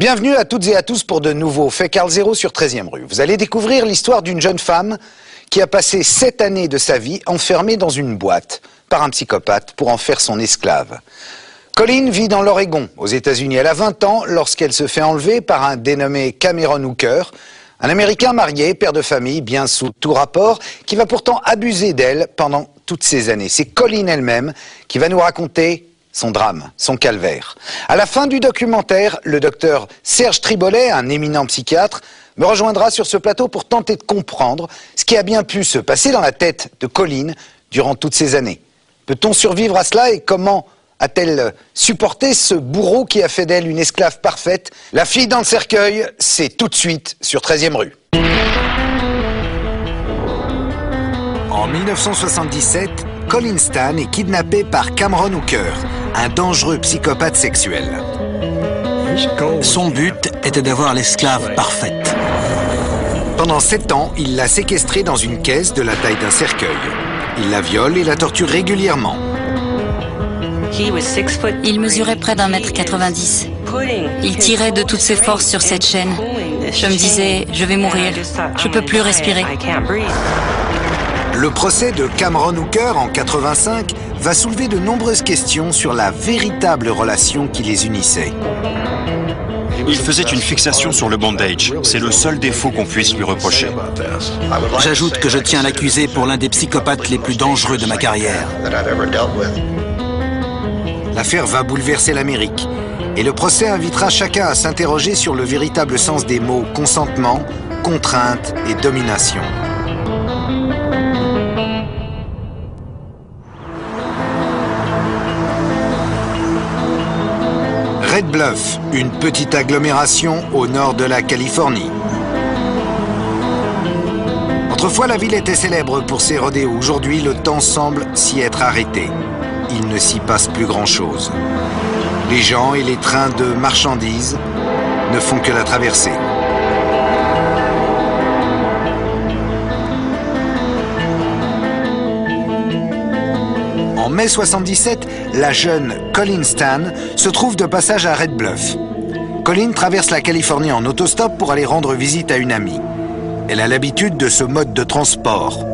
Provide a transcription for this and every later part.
Bienvenue à toutes et à tous pour de nouveaux Faits Carl Zero sur 13e rue. Vous allez découvrir l'histoire d'une jeune femme qui a passé 7 années de sa vie enfermée dans une boîte par un psychopathe pour en faire son esclave. Colleen vit dans l'Oregon, aux États-Unis. Elle a 20 ans lorsqu'elle se fait enlever par un dénommé Cameron Hooker, un Américain marié, père de famille, bien sous tout rapport, qui va pourtant abuser d'elle pendant toutes ces années. C'est Colleen elle-même qui va nous raconter son drame, son calvaire. À la fin du documentaire, le docteur Serge Tribolet, un éminent psychiatre, me rejoindra sur ce plateau pour tenter de comprendre ce qui a bien pu se passer dans la tête de Colleen durant toutes ces années. Peut-on survivre à cela et comment a-t-elle supporté ce bourreau qui a fait d'elle une esclave parfaite? La fille dans le cercueil, c'est tout de suite sur 13e rue. En 1977, Colleen Stan est kidnappée par Cameron Hooker, un dangereux psychopathe sexuel. Son but était d'avoir l'esclave parfaite. Pendant 7 ans, il l'a séquestrée dans une caisse de la taille d'un cercueil. Il la viole et la torture régulièrement. Il mesurait près d'1,90 m. Il tirait de toutes ses forces sur cette chaîne. Je me disais, je vais mourir, je peux plus respirer. Le procès de Cameron Hooker en 85 va soulever de nombreuses questions sur la véritable relation qui les unissait. Il faisait une fixation sur le bondage. C'est le seul défaut qu'on puisse lui reprocher. J'ajoute que je tiens l'accusé pour l'un des psychopathes les plus dangereux de ma carrière. L'affaire va bouleverser l'Amérique et le procès invitera chacun à s'interroger sur le véritable sens des mots consentement, contrainte et domination. Red Bluff, une petite agglomération au nord de la Californie. Autrefois, la ville était célèbre pour ses rodéos. Aujourd'hui, le temps semble s'y être arrêté. Il ne s'y passe plus grand-chose. Les gens et les trains de marchandises ne font que la traverser. En mai 77, la jeune Colleen Stan se trouve de passage à Red Bluff. Colleen traverse la Californie en autostop pour aller rendre visite à une amie. Elle a l'habitude de ce mode de transport.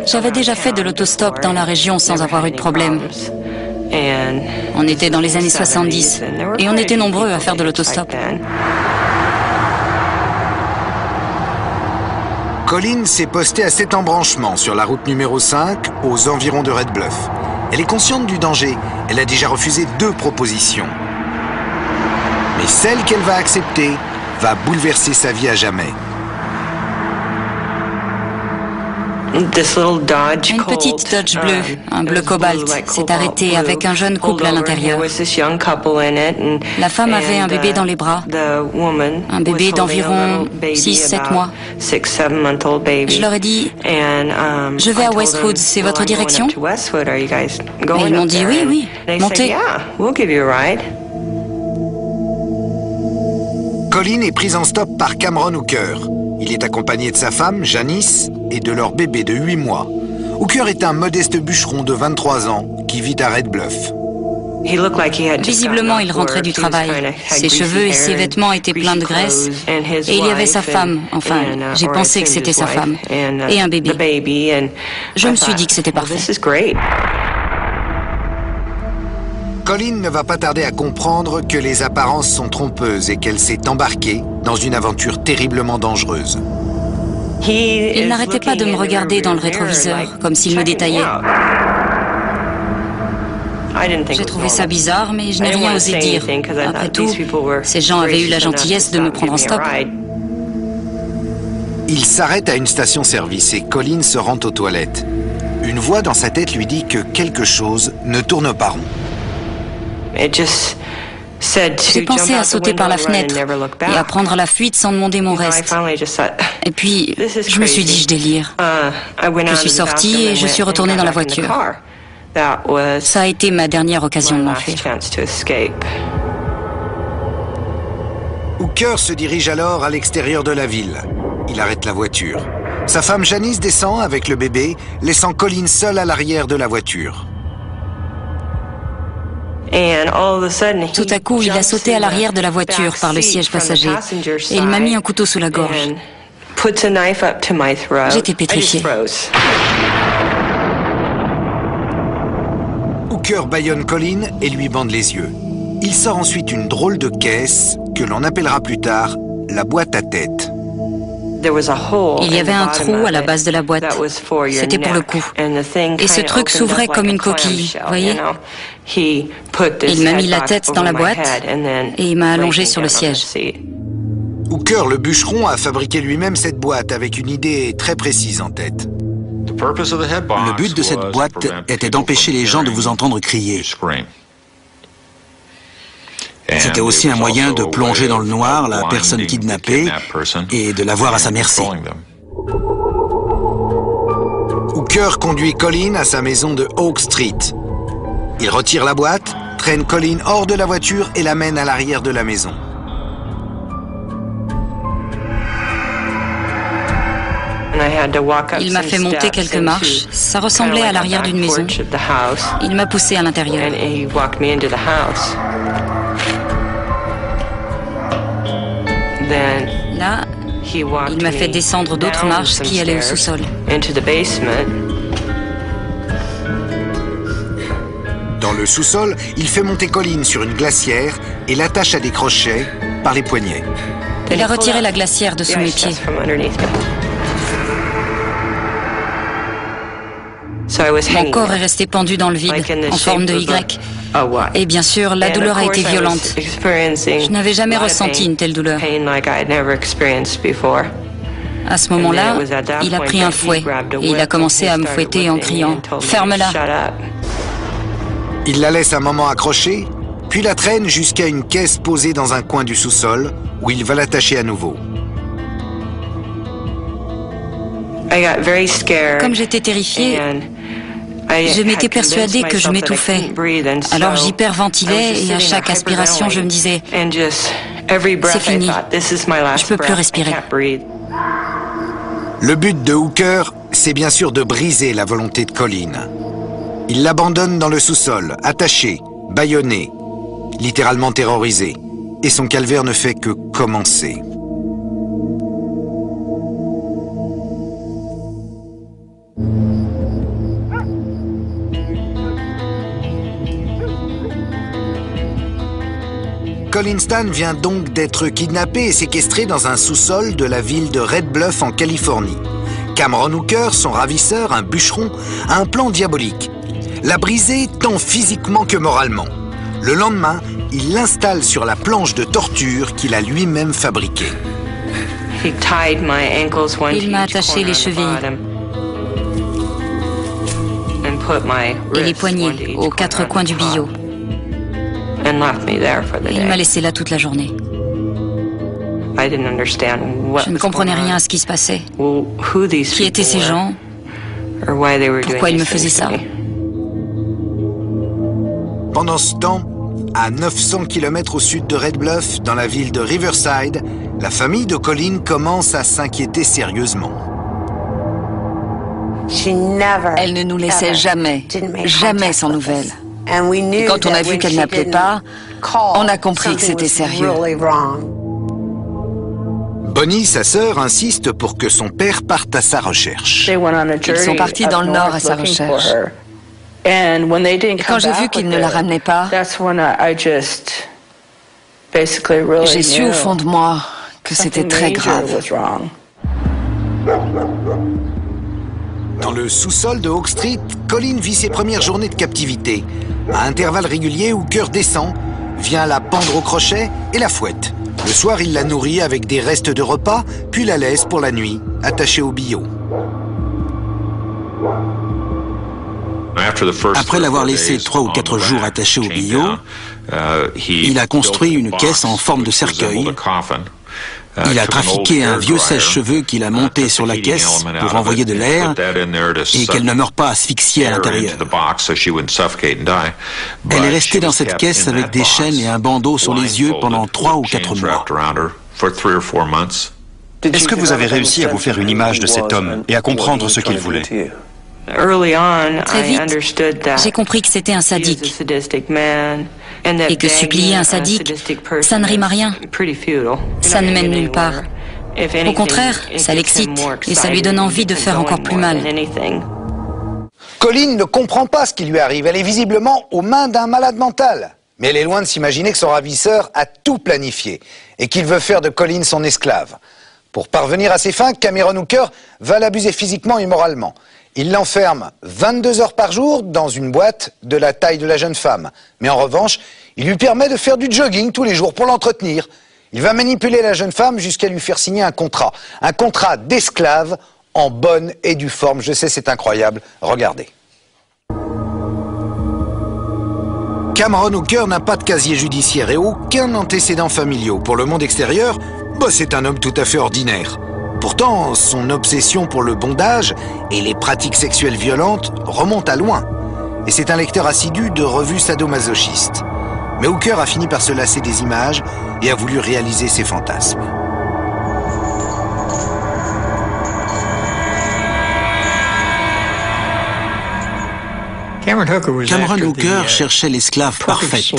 J'avais déjà fait de l'autostop dans la région sans avoir eu de problème. On était dans les années 70 et on était nombreux à faire de l'autostop. Colleen s'est postée à cet embranchement sur la route numéro 5, aux environs de Red Bluff. Elle est consciente du danger. Elle a déjà refusé 2 propositions. Mais celle qu'elle va accepter va bouleverser sa vie à jamais. Une petite Dodge bleue, un bleu cobalt, s'est arrêtée avec un jeune couple à l'intérieur. La femme avait un bébé dans les bras, un bébé d'environ 6-7 mois. Je leur ai dit, je vais à Westwood, c'est votre direction? Et ils m'ont dit, oui, montez. Colleen est prise en stop par Cameron Hooker. Il est accompagné de sa femme, Janice, et de leur bébé de 8 mois. Hooker est un modeste bûcheron de 23 ans qui vit à Red Bluff. Visiblement, il rentrait du travail. Ses cheveux et ses vêtements étaient pleins de graisse. Et il y avait sa femme, enfin, j'ai pensé que c'était sa femme, et un bébé. Je me suis dit que c'était parfait. Colleen ne va pas tarder à comprendre que les apparences sont trompeuses et qu'elle s'est embarquée dans une aventure terriblement dangereuse. Il n'arrêtait pas de me regarder dans le rétroviseur, comme s'il me détaillait. J'ai trouvé ça bizarre, mais je n'ai rien osé dire. Après tout, ces gens avaient eu la gentillesse de me prendre en stop. Il s'arrête à une station-service et Colleen se rend aux toilettes. Une voix dans sa tête lui dit que quelque chose ne tourne pas rond. J'ai pensé à sauter par la fenêtre et à prendre la fuite sans demander mon reste. Et puis, je me suis dit, je délire. Je suis sortie et je suis retournée dans la voiture. Ça a été ma dernière occasion de m'enfuir. Hooker se dirige alors à l'extérieur de la ville. Il arrête la voiture. Sa femme Janice descend avec le bébé, laissant Colleen seule à l'arrière de la voiture. Tout à coup, il a sauté à l'arrière de la voiture par le siège passager et il m'a mis un couteau sous la gorge. J'étais pétrifiée. Hooker bâillonne Colin et lui bande les yeux. Il sort ensuite une drôle de caisse que l'on appellera plus tard la boîte à tête. Il y avait un trou à la base de la boîte. C'était pour le cou. Et ce truc s'ouvrait comme une coquille, voyez? Il m'a mis la tête dans la boîte et il m'a allongé sur le siège. Hooker, le bûcheron, a fabriqué lui-même cette boîte avec une idée très précise en tête. Le but de cette boîte était d'empêcher les gens de vous entendre crier. C'était aussi un moyen de plonger dans le noir la personne kidnappée et de l'avoir à sa merci. Hooker conduit Colin à sa maison de Oak Street. Il retire la boîte, traîne Colin hors de la voiture et l'amène à l'arrière de la maison. Il m'a fait monter quelques marches. Ça ressemblait à l'arrière d'une maison. Il m'a poussé à l'intérieur. Là, il m'a fait descendre d'autres marches qui allaient au sous-sol. Dans le sous-sol, il fait monter Colin sur une glacière et l'attache à des crochets par les poignets. Il a retiré la glacière de sous mes pieds. Mon corps est resté pendu dans le vide, en forme de Y. Et bien sûr, la douleur a été violente. Je n'avais jamais ressenti une telle douleur. À ce moment-là, il a pris un fouet et il a commencé à me fouetter en criant « Ferme-la !» Il la laisse un moment accrochée, puis la traîne jusqu'à une caisse posée dans un coin du sous-sol, où il va l'attacher à nouveau. Comme j'étais terrifiée, je m'étais persuadée que je m'étouffais. Alors j'hyperventilais et à chaque aspiration, je me disais « C'est fini, je peux plus respirer ». Le but de Hooker, c'est bien sûr de briser la volonté de Colin. Il l'abandonne dans le sous-sol, attaché, bâillonné, littéralement terrorisé. Et son calvaire ne fait que commencer. Colin Stan vient donc d'être kidnappé et séquestré dans un sous-sol de la ville de Red Bluff en Californie. Cameron Hooker, son ravisseur, un bûcheron, a un plan diabolique. La briser tant physiquement que moralement. Le lendemain, il l'installe sur la planche de torture qu'il a lui-même fabriquée. Il m'a attaché les chevilles et les poignets aux quatre coins du billot. Il m'a laissé là toute la journée. Je ne comprenais rien à ce qui se passait. Qui étaient ces gens? Pourquoi ils me faisaient ça? Pendant ce temps, à 900 km au sud de Red Bluff, dans la ville de Riverside, la famille de Colin commence à s'inquiéter sérieusement. Elle ne nous laissait jamais sans nouvelles. Et quand on a vu qu'elle n'appelait pas, on a compris que c'était sérieux. Bonnie, sa sœur, insiste pour que son père parte à sa recherche. Ils sont partis dans le nord à sa recherche. Et quand j'ai vu qu'ils ne la ramenaient pas, j'ai su au fond de moi que c'était très grave. Dans le sous-sol de Oak Street, Colin vit ses premières journées de captivité. À intervalles réguliers, Hooker descend, vient la pendre au crochet et la fouette. Le soir, il la nourrit avec des restes de repas, puis la laisse pour la nuit, attachée au billot. Après l'avoir laissé 3 ou 4 jours attaché au billot, il a construit une caisse en forme de cercueil. Il a trafiqué un vieux sèche-cheveux qu'il a monté sur la caisse pour envoyer de l'air et qu'elle ne meure pas asphyxiée à l'intérieur. Elle est restée dans cette caisse avec des chaînes et un bandeau sur les yeux pendant 3 ou 4 mois. Est-ce que vous avez réussi à vous faire une image de cet homme et à comprendre ce qu'il voulait? Très vite, j'ai compris que c'était un sadique et que supplier un sadique, ça ne rime à rien, ça ne mène nulle part. Au contraire, ça l'excite et ça lui donne envie de faire encore plus mal. Colleen ne comprend pas ce qui lui arrive. Elle est visiblement aux mains d'un malade mental. Mais elle est loin de s'imaginer que son ravisseur a tout planifié et qu'il veut faire de Colleen son esclave. Pour parvenir à ses fins, Cameron Hooker va l'abuser physiquement et moralement. Il l'enferme 22 heures par jour dans une boîte de la taille de la jeune femme. Mais en revanche, il lui permet de faire du jogging tous les jours pour l'entretenir. Il va manipuler la jeune femme jusqu'à lui faire signer un contrat d'esclave en bonne et due forme. Je sais, c'est incroyable. Regardez. Cameron Hooker n'a pas de casier judiciaire et aucun antécédent familial. Pour le monde extérieur, c'est un homme tout à fait ordinaire. Pourtant, son obsession pour le bondage et les pratiques sexuelles violentes remonte à loin. Et c'est un lecteur assidu de revues sadomasochistes. Mais Hooker a fini par se lasser des images et a voulu réaliser ses fantasmes. Cameron Hooker cherchait l'esclave parfaite,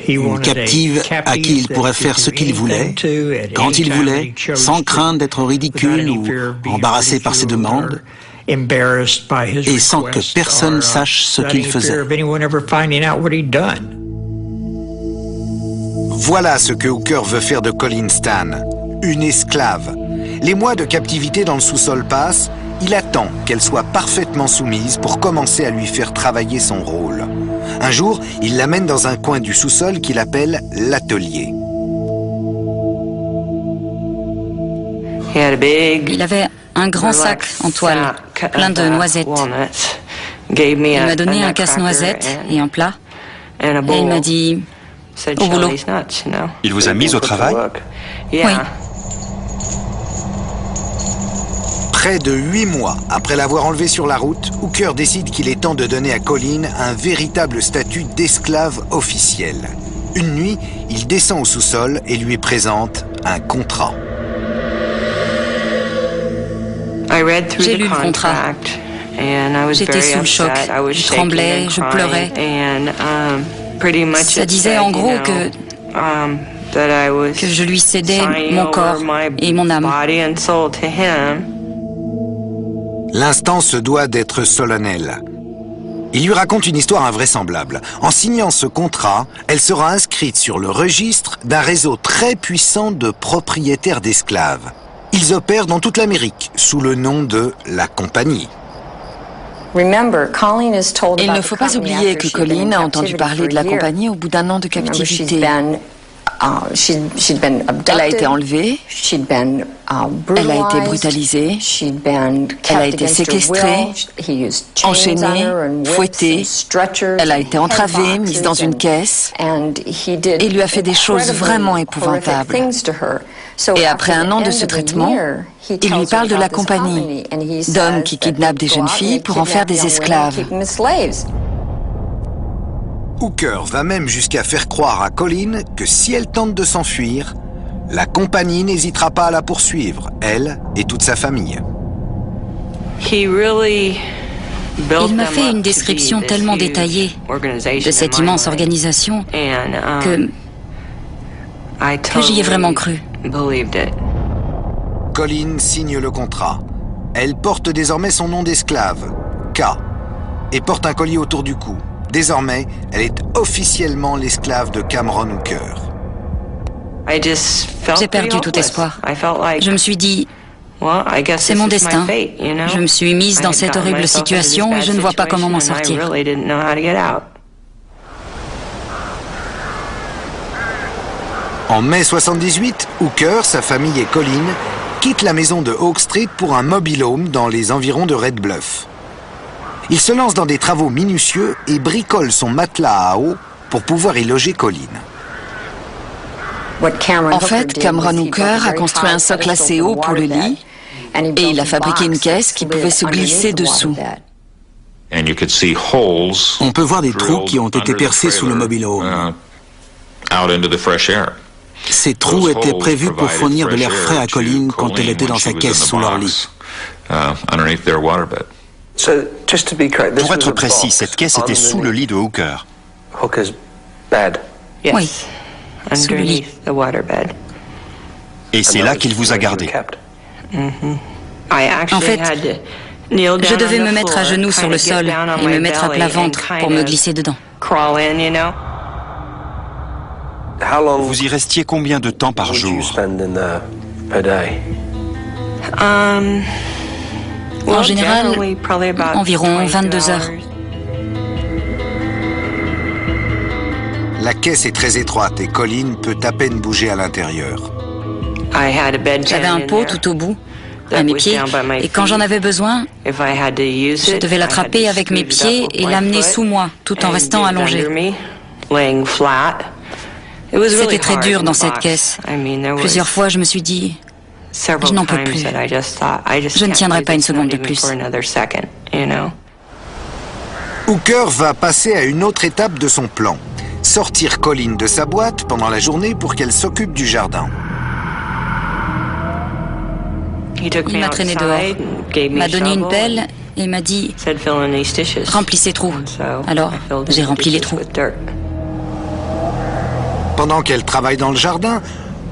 une captive à qui il pourrait faire ce qu'il voulait, quand il voulait, sans crainte d'être ridicule ou embarrassé par ses demandes, et sans que personne sache ce qu'il faisait. Voilà ce que Hooker veut faire de Colleen Stan, une esclave. Les mois de captivité dans le sous-sol passent, il attend qu'elle soit parfaitement soumise pour commencer à lui faire travailler son rôle. Un jour, il l'amène dans un coin du sous-sol qu'il appelle l'atelier. Il avait un grand sac en toile, plein de noisettes. Il m'a donné un casse-noisette et un plat. Et il m'a dit, au boulot. Il vous a mis au travail? Oui. Près de 8 mois après l'avoir enlevé sur la route, Hooker décide qu'il est temps de donner à Colleen un véritable statut d'esclave officiel. Une nuit, il descend au sous-sol et lui présente un contrat. J'ai lu le contrat. J'étais sous le choc. Je tremblais, je pleurais. Ça disait en gros que je lui cédais mon corps et mon âme. L'instant se doit d'être solennel. Il lui raconte une histoire invraisemblable. En signant ce contrat, elle sera inscrite sur le registre d'un réseau très puissant de propriétaires d'esclaves. Ils opèrent dans toute l'Amérique sous le nom de la Compagnie. Il ne faut pas oublier que Colleen a entendu parler de la Compagnie au bout d'un an de captivité. Elle a été enlevée, elle a été brutalisée, elle a été séquestrée, enchaînée, fouettée, elle a été entravée, mise dans une caisse et lui a fait des choses vraiment épouvantables. Et après un an de ce traitement, il lui parle de la Compagnie, d'hommes qui kidnappent des jeunes filles pour en faire des esclaves. Hooker va même jusqu'à faire croire à Colleen que si elle tente de s'enfuir, la Compagnie n'hésitera pas à la poursuivre, elle et toute sa famille. Il m'a fait une description tellement détaillée de cette immense organisation que j'y ai vraiment cru. Colleen signe le contrat. Elle porte désormais son nom d'esclave, K, et porte un collier autour du cou. Désormais, elle est officiellement l'esclave de Cameron Hooker. J'ai perdu tout espoir. Je me suis dit, c'est mon destin. Je me suis mise dans cette horrible situation et je ne vois pas comment m'en sortir. En mai 78, Hooker, sa famille et Colleen quittent la maison de Oak Street pour un mobile home dans les environs de Red Bluff. Il se lance dans des travaux minutieux et bricole son matelas à eau pour pouvoir y loger Colleen. En fait, Cameron Hooker a construit un socle assez haut pour le lit et il a fabriqué une caisse qui pouvait se glisser dessous. On peut voir des trous qui ont été percés sous le mobile home. Ces trous étaient prévus pour fournir de l'air frais à Colleen quand elle était dans sa caisse sous leur lit. Pour être précis, cette caisse était sous le lit de Hooker. Oui, sous le lit. Et c'est là qu'il vous a gardé. En fait, je devais me mettre à genoux sur le sol et me mettre à plat ventre pour me glisser dedans. Vous y restiez combien de temps par jour? En général, environ 22 heures. La caisse est très étroite et Colleen peut à peine bouger à l'intérieur. J'avais un pot tout au bout, à mes pieds, et quand j'en avais besoin, je devais l'attraper avec mes pieds et l'amener sous moi, tout en restant allongé. C'était très dur dans cette caisse. Plusieurs fois, je me suis dit, je n'en peux plus. Je ne tiendrai pas une seconde de plus. Hooker va passer à une autre étape de son plan. Sortir Colleen de sa boîte pendant la journée pour qu'elle s'occupe du jardin. Il m'a traîné dehors, m'a donné une pelle et m'a dit « Remplis ces trous ». Alors, j'ai rempli les trous. Pendant qu'elle travaille dans le jardin,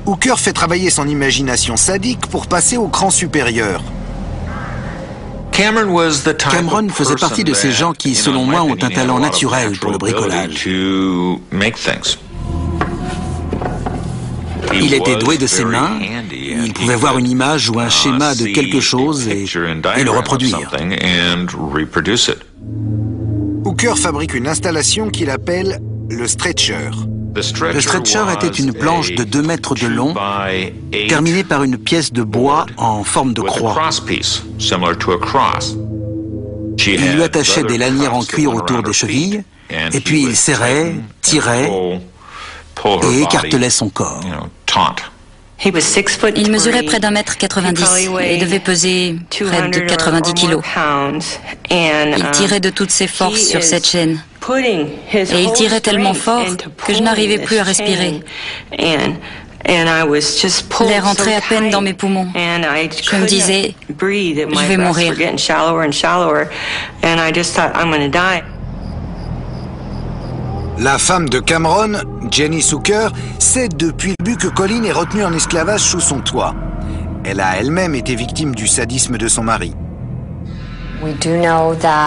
Hooker fait travailler son imagination sadique pour passer au cran supérieur. Cameron faisait partie de ces gens qui, selon moi, ont un talent naturel pour le bricolage. Il était doué de ses mains, il pouvait voir une image ou un schéma de quelque chose et le reproduire. Hooker fabrique une installation qu'il appelle le stretcher. Le stretcher était une planche de 2 mètres de long, terminée par une pièce de bois en forme de croix. Il lui attachait des lanières en cuir autour des chevilles, et puis il serrait, tirait et écartelait son corps. Il mesurait près d'1,90 m et devait peser près de 90 kilos. Il tirait de toutes ses forces sur cette chaîne. Et il tirait tellement fort que je n'arrivais plus à respirer. L'air entrait à peine dans mes poumons. Je me disais, je vais mourir. La femme de Cameron, Jenny Hooker, sait depuis le début que Colleen est retenue en esclavage sous son toit. Elle a elle-même été victime du sadisme de son mari.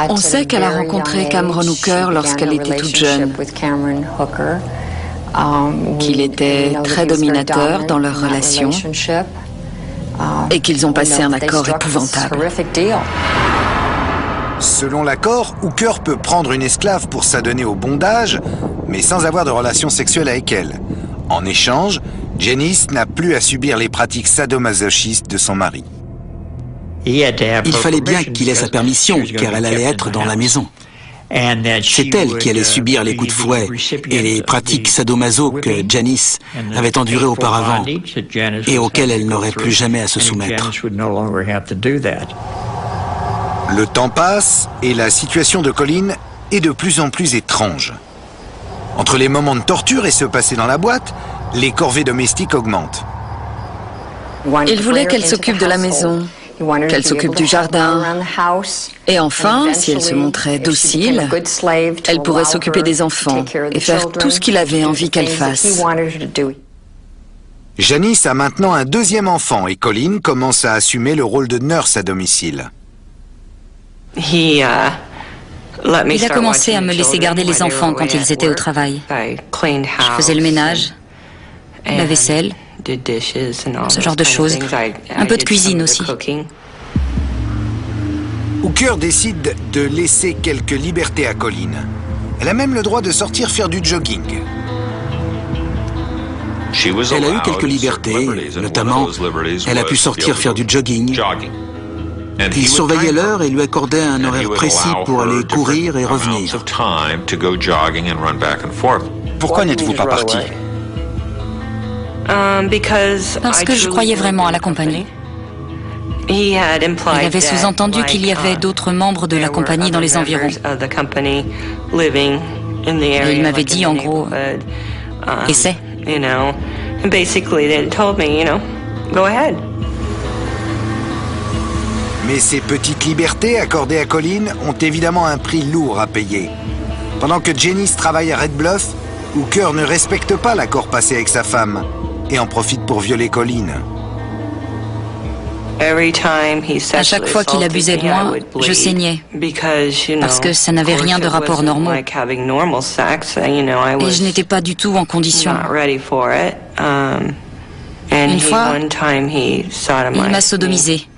On sait qu'elle a rencontré Cameron Hooker lorsqu'elle était toute jeune, qu'il était très dominateur dans leur relation et qu'ils ont passé un accord épouvantable. Selon l'accord, Hooker peut prendre une esclave pour s'adonner au bondage, mais sans avoir de relation sexuelle avec elle. En échange, Janice n'a plus à subir les pratiques sadomasochistes de son mari. Il fallait bien qu'il ait sa permission, car elle allait être dans la maison. C'est elle qui allait subir les coups de fouet et les pratiques sadomaso que Janice avait endurées auparavant et auxquelles elle n'aurait plus jamais à se soumettre. Le temps passe et la situation de Colleen est de plus en plus étrange. Entre les moments de torture et ce passé dans la boîte, les corvées domestiques augmentent. Il voulait qu'elle s'occupe de la maison, qu'elle s'occupe du jardin. Et enfin, si elle se montrait docile, elle pourrait s'occuper des enfants et faire tout ce qu'il avait envie qu'elle fasse. Janice a maintenant un deuxième enfant et Colleen commence à assumer le rôle de nurse à domicile. Il a commencé à me laisser garder les enfants quand ils étaient au travail. Je faisais le ménage, la vaisselle, ce genre de choses. Un peu de cuisine aussi. Hooker décide de laisser quelques libertés à Colleen. Elle a même le droit de sortir faire du jogging. Elle a eu quelques libertés, notamment elle a pu sortir faire du jogging. Il surveillait l'heure et lui accordait un horaire précis pour aller courir et revenir. Pourquoi n'êtes-vous pas parti? Parce que je croyais vraiment à la compagnie. Il avait sous-entendu qu'il y avait d'autres membres de la compagnie dans les environs. Et il m'avait dit en gros, essaie. Mais ces petites libertés accordées à Colin ont évidemment un prix lourd à payer. Pendant que Janice travaille à Red Bluff, Hooker ne respecte pas l'accord passé avec sa femme et en profite pour violer Colin. À chaque fois qu'il abusait de moi, je saignais, parce que ça n'avait rien de rapport normaux. Et je n'étais pas du tout en condition. Une fois, il m'a sodomisé.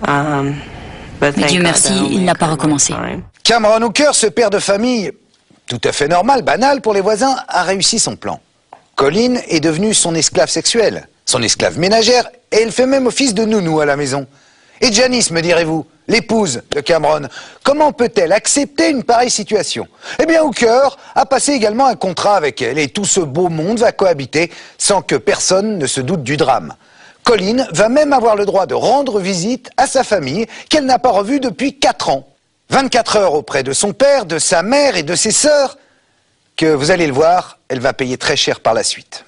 Mais Dieu merci, il n'a pas recommencé. Cameron Hooker, ce père de famille, tout à fait normal, banal pour les voisins, a réussi son plan. Colin est devenue son esclave sexuelle, son esclave ménagère, et elle fait même office de nounou à la maison. Et Janice, me direz-vous, l'épouse de Cameron, comment peut-elle accepter une pareille situation? Eh bien, Hooker a passé également un contrat avec elle, et tout ce beau monde va cohabiter sans que personne ne se doute du drame. Colin va même avoir le droit de rendre visite à sa famille, qu'elle n'a pas revue depuis 4 ans. 24 heures auprès de son père, de sa mère et de ses sœurs, que vous allez le voir, elle va payer très cher par la suite.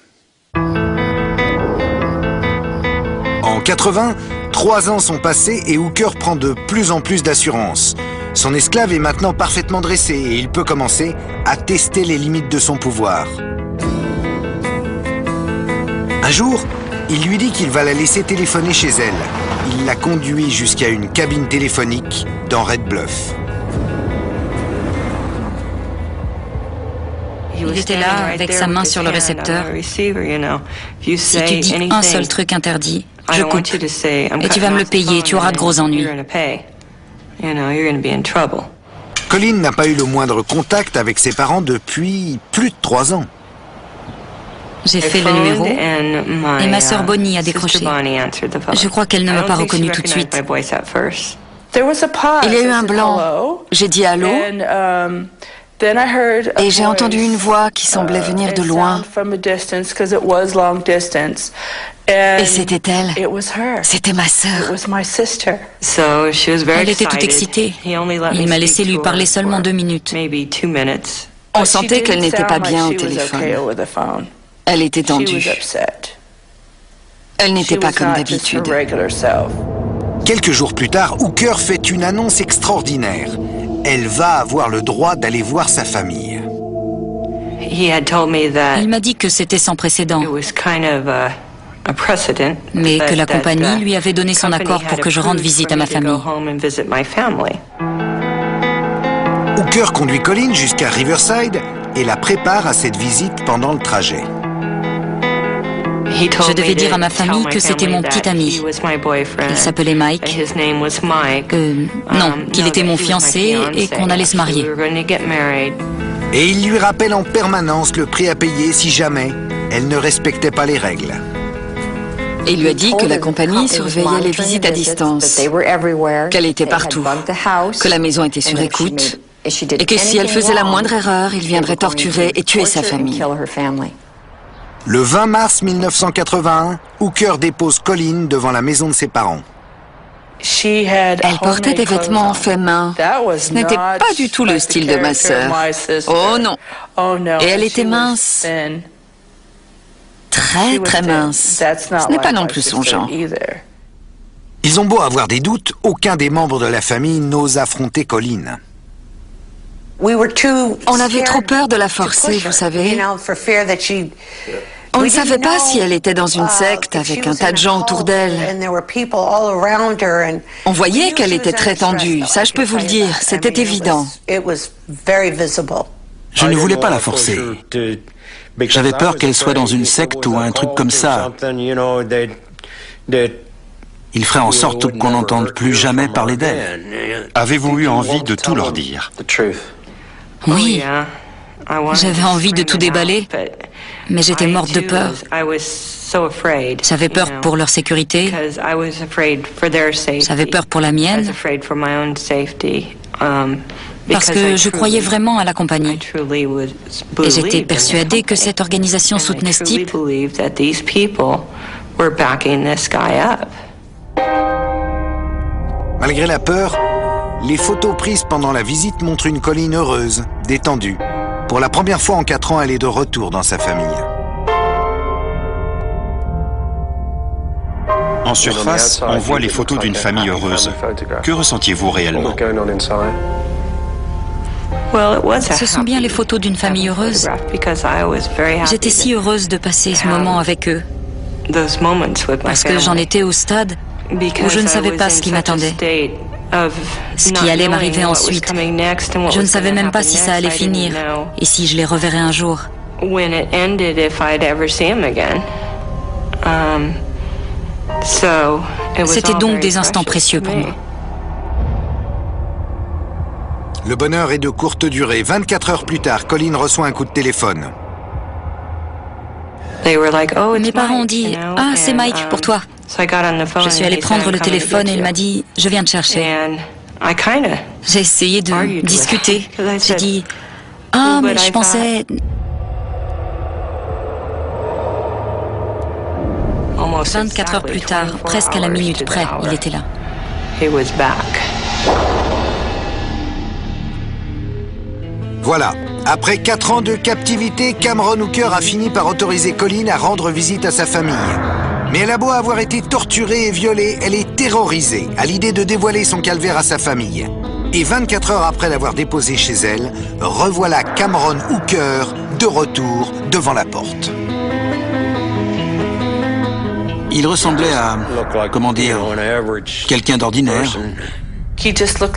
En 80, 3 ans sont passés et Hooker prend de plus en plus d'assurance. Son esclave est maintenant parfaitement dressé et il peut commencer à tester les limites de son pouvoir. Un jour, il lui dit qu'il va la laisser téléphoner chez elle. Il la conduit jusqu'à une cabine téléphonique dans Red Bluff. Il était là avec sa main sur le récepteur. Si tu dis un seul truc interdit, je coupe. Et tu vas me le payer, tu auras de gros ennuis. Colin n'a pas eu le moindre contact avec ses parents depuis plus de 3 ans. J'ai fait le numéro et ma sœur Bonnie a décroché. Je crois qu'elle ne m'a pas reconnu tout de suite. Il y a eu un blanc. J'ai dit allô. Et j'ai entendu une voix qui semblait venir de loin. Et c'était elle. C'était ma sœur. Elle était toute excitée. Il m'a laissé lui parler seulement 2 minutes. On sentait qu'elle n'était pas bien au téléphone. Elle était tendue. Elle n'était pas comme d'habitude. Quelques jours plus tard, Hooker fait une annonce extraordinaire. Elle va avoir le droit d'aller voir sa famille. Il m'a dit que c'était sans précédent, mais que la compagnie lui avait donné son accord pour que je rende visite à ma famille. Hooker conduit Colin jusqu'à Riverside et la prépare à cette visite pendant le trajet. Je devais dire à ma famille que c'était mon petit ami. Il s'appelait Mike. Non, qu'il était mon fiancé et qu'on allait se marier. Et il lui rappelle en permanence le prix à payer si jamais elle ne respectait pas les règles. Et il lui a dit que la compagnie surveillait les visites à distance, qu'elle était partout, que la maison était sur écoute, et que si elle faisait la moindre erreur, il viendrait torturer et tuer sa famille. Le 20 mars 1981, Hooker dépose Colin devant la maison de ses parents. Elle portait des vêtements en fait main. Ce n'était pas du tout le style de ma sœur. Oh non. Et elle était mince. Très très mince. Ce n'est pas non plus son genre. Ils ont beau avoir des doutes, aucun des membres de la famille n'ose affronter Colin. On avait trop peur de la forcer, vous savez. On ne savait pas si elle était dans une secte avec un tas de gens autour d'elle. On voyait qu'elle était très tendue, ça je peux vous le dire, c'était évident. Je ne voulais pas la forcer. J'avais peur qu'elle soit dans une secte ou un truc comme ça. Il ferait en sorte qu'on n'entende plus jamais parler d'elle. Avez-vous eu envie de tout leur dire? Oui, j'avais envie de tout déballer, mais j'étais morte de peur. J'avais peur pour leur sécurité, j'avais peur pour la mienne, parce que je croyais vraiment à la compagnie. Et j'étais persuadée que cette organisation soutenait ce type. Malgré la peur, les photos prises pendant la visite montrent une Colin heureuse, détendue. Pour la première fois en 4 ans, elle est de retour dans sa famille. En surface, on voit les photos d'une famille heureuse. Que ressentiez-vous réellement? Ce sont bien les photos d'une famille heureuse. J'étais si heureuse de passer ce moment avec eux, parce que j'en étais au stade où je ne savais pas ce qui m'attendait, ce qui allait m'arriver ensuite. Je ne savais même pas si ça allait finir et si je les reverrais un jour. C'était donc des instants précieux pour moi. Le bonheur est de courte durée. 24 heures plus tard, Colleen reçoit un coup de téléphone. Mes parents ont dit « Ah, c'est Mike pour toi ». Je suis allée prendre le téléphone et il m'a dit « Je viens te chercher ». J'ai essayé de discuter. J'ai dit « Ah, mais je pensais… » 24 heures plus tard, presque à la minute près, il était là. Voilà. Après 4 ans de captivité, Cameron Hooker a fini par autoriser Colleen à rendre visite à sa famille. Mais elle a beau avoir été torturée et violée, elle est terrorisée à l'idée de dévoiler son calvaire à sa famille. Et 24 heures après l'avoir déposée chez elle, revoilà Cameron Hooker de retour devant la porte. Il ressemblait à, comment dire, quelqu'un d'ordinaire.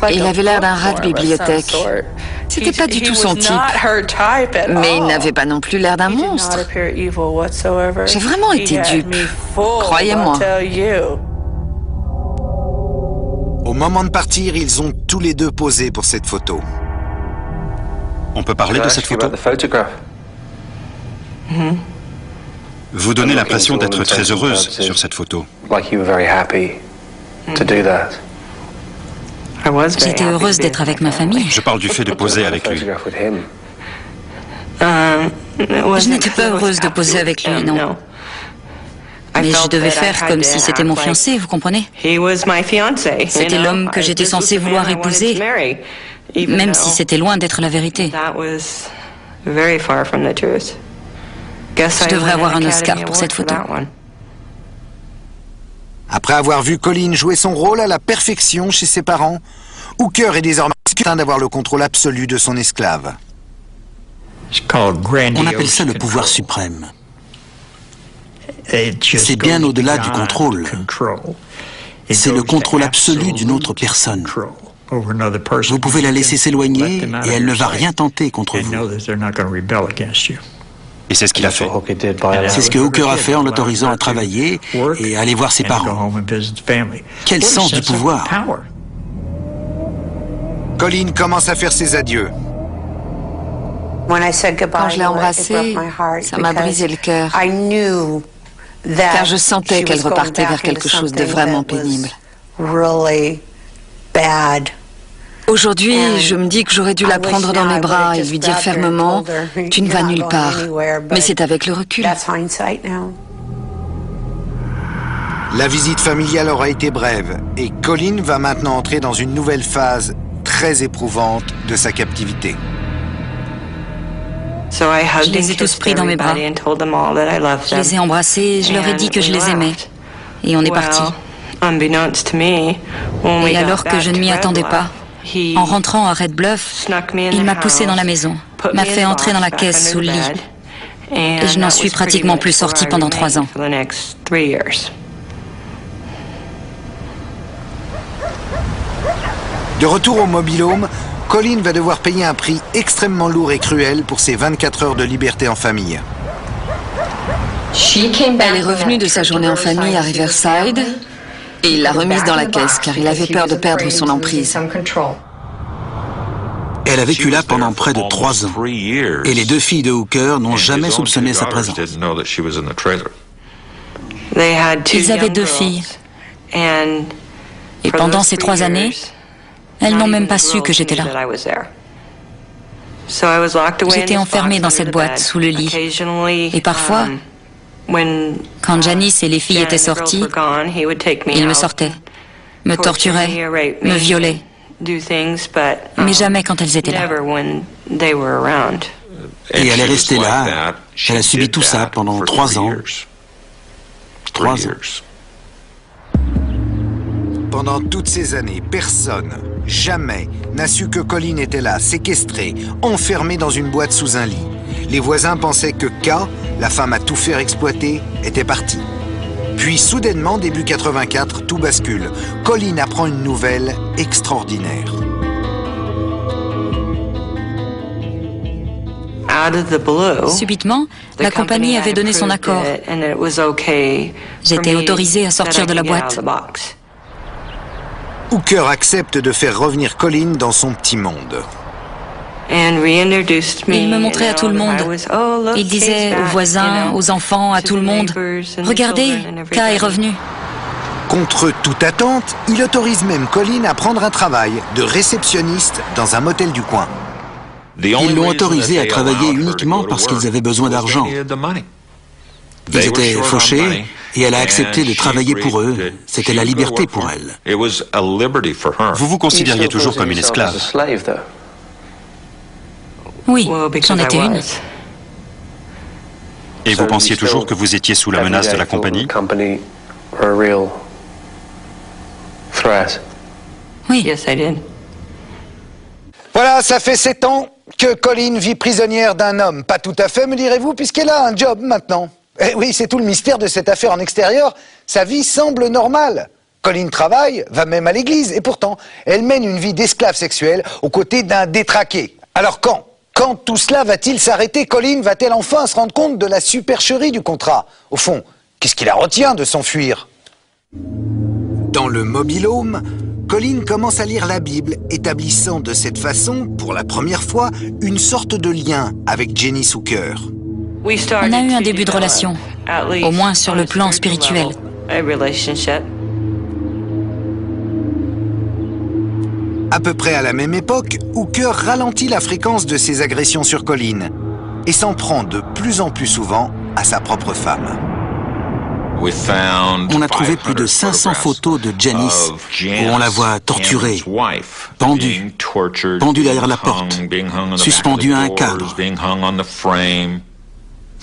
Il avait l'air d'un rat de bibliothèque. C'était pas du tout son type. Mais il n'avait pas non plus l'air d'un monstre. J'ai vraiment été dupe. Croyez-moi. Au moment de partir, ils ont tous les deux posé pour cette photo. On peut parler de cette photo? Vous donnez l'impression d'être très heureuse sur cette photo. J'étais heureuse d'être avec ma famille. Je parle du fait de poser avec lui. Je n'étais pas heureuse de poser avec lui, non. Mais je devais faire comme si c'était mon fiancé, vous comprenez? C'était l'homme que j'étais censée vouloir épouser, même si c'était loin d'être la vérité. Je devrais avoir un Oscar pour cette photo. Après avoir vu Colleen jouer son rôle à la perfection chez ses parents, Hooker est désormais certain d'avoir le contrôle absolu de son esclave. On appelle ça le pouvoir suprême. C'est bien au-delà du contrôle. C'est le contrôle absolu d'une autre personne. Vous pouvez la laisser s'éloigner et elle ne va rien tenter contre vous. Et c'est ce qu'il a fait. C'est ce que Hooker a fait en l'autorisant à travailler et à aller voir ses parents. Quel sens du pouvoir! Colleen commence à faire ses adieux. Quand je l'ai embrassée, ça m'a brisé le cœur. Car je sentais qu'elle repartait vers quelque chose de vraiment pénible. Aujourd'hui, je me dis que j'aurais dû la prendre dans mes bras et lui dire fermement « Tu ne vas nulle part ». Mais c'est avec le recul. La visite familiale aura été brève et Colleen va maintenant entrer dans une nouvelle phase très éprouvante de sa captivité. Je les ai tous pris dans mes bras. Je les ai embrassés et je leur ai dit que je les aimais. Et on est parti. Et alors que je ne m'y attendais pas, en rentrant à Red Bluff, il m'a poussé dans la maison, m'a fait entrer dans la caisse sous le lit. Et je n'en suis pratiquement plus sortie pendant 3 ans. De retour au mobil-home, Colleen va devoir payer un prix extrêmement lourd et cruel pour ses 24 heures de liberté en famille. Elle est revenue de sa journée en famille à Riverside et il l'a remise dans la caisse car il avait peur de perdre son emprise. Elle a vécu là pendant près de 3 ans. Et les 2 filles de Hooker n'ont jamais soupçonné sa présence. Ils avaient 2 filles. Et pendant ces 3 années, elles n'ont même pas su que j'étais là. J'étais enfermée dans cette boîte, sous le lit. Et parfois, quand Janice et les filles étaient sorties, il me sortait, me torturait, me violait. Mais jamais quand elles étaient là. Et elle est restée là. Elle a subi tout ça pendant 3 ans. 3 ans. Pendant toutes ces années, personne, jamais, n'a su que Colin était là, séquestré, enfermé dans une boîte sous un lit. Les voisins pensaient que K, la femme à tout faire exploiter, était partie. Puis soudainement, début 84, tout bascule. Colin apprend une nouvelle extraordinaire. Subitement, la compagnie avait donné son accord. J'étais autorisée à sortir de la boîte. Hooker accepte de faire revenir Colin dans son petit monde. Il me montrait à tout le monde. Il disait aux voisins, aux enfants, à tout le monde, « Regardez, K est revenu. » Contre toute attente, il autorise même Colin à prendre un travail de réceptionniste dans un motel du coin. Ils l'ont autorisé à travailler uniquement parce qu'ils avaient besoin d'argent. Ils étaient fauchés et elle a accepté de travailler pour eux. C'était la liberté pour elle. Vous vous considériez toujours comme une esclave? Oui, j'en étais une. Et vous pensiez toujours que vous étiez sous la menace de la compagnie? Oui. Voilà, ça fait 7 ans que Colin vit prisonnière d'un homme. Pas tout à fait, me direz-vous, puisqu'elle a un job maintenant. Eh oui, c'est tout le mystère de cette affaire en extérieur. Sa vie semble normale. Colin travaille, va même à l'église, et pourtant, elle mène une vie d'esclave sexuelle aux côtés d'un détraqué. Alors quand tout cela va-t-il s'arrêter? Colin va-t-elle enfin se rendre compte de la supercherie du contrat? Au fond, qu'est-ce qui la retient de s'enfuir? Dans le mobile-home, Colin commence à lire la Bible, établissant de cette façon, pour la première fois, une sorte de lien avec Jenny Hooker. On a eu un début de relation, au moins sur le plan spirituel. À peu près à la même époque, Hooker ralentit la fréquence de ses agressions sur Colin et s'en prend de plus en plus souvent à sa propre femme. On a trouvé plus de 500 photos de Janice où on la voit torturée, pendue derrière la porte, suspendue à un cadre.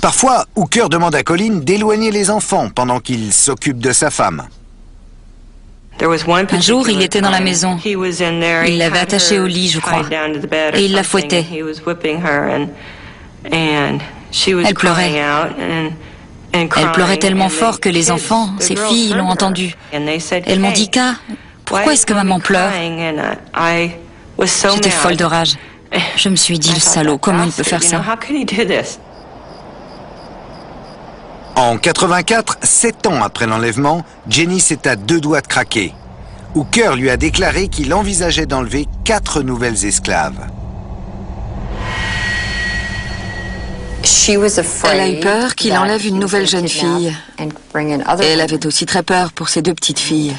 Parfois, Hooker demande à Colin d'éloigner les enfants pendant qu'il s'occupe de sa femme. Un jour, il était dans la maison. Il l'avait attachée au lit, je crois, et il la fouettait. Elle pleurait. Elle pleurait tellement fort que les enfants, ses filles, l'ont entendu. Elles m'ont dit, « K, pourquoi est-ce que maman pleure ?» J'étais folle de rage. Je me suis dit, le salaud, comment il peut faire ça? En 84, 7 ans après l'enlèvement, Janice est à 2 doigts de craquer. Hooker lui a déclaré qu'il envisageait d'enlever 4 nouvelles esclaves. Elle a eu peur qu'il enlève une nouvelle jeune fille. Et elle avait aussi très peur pour ses 2 petites filles.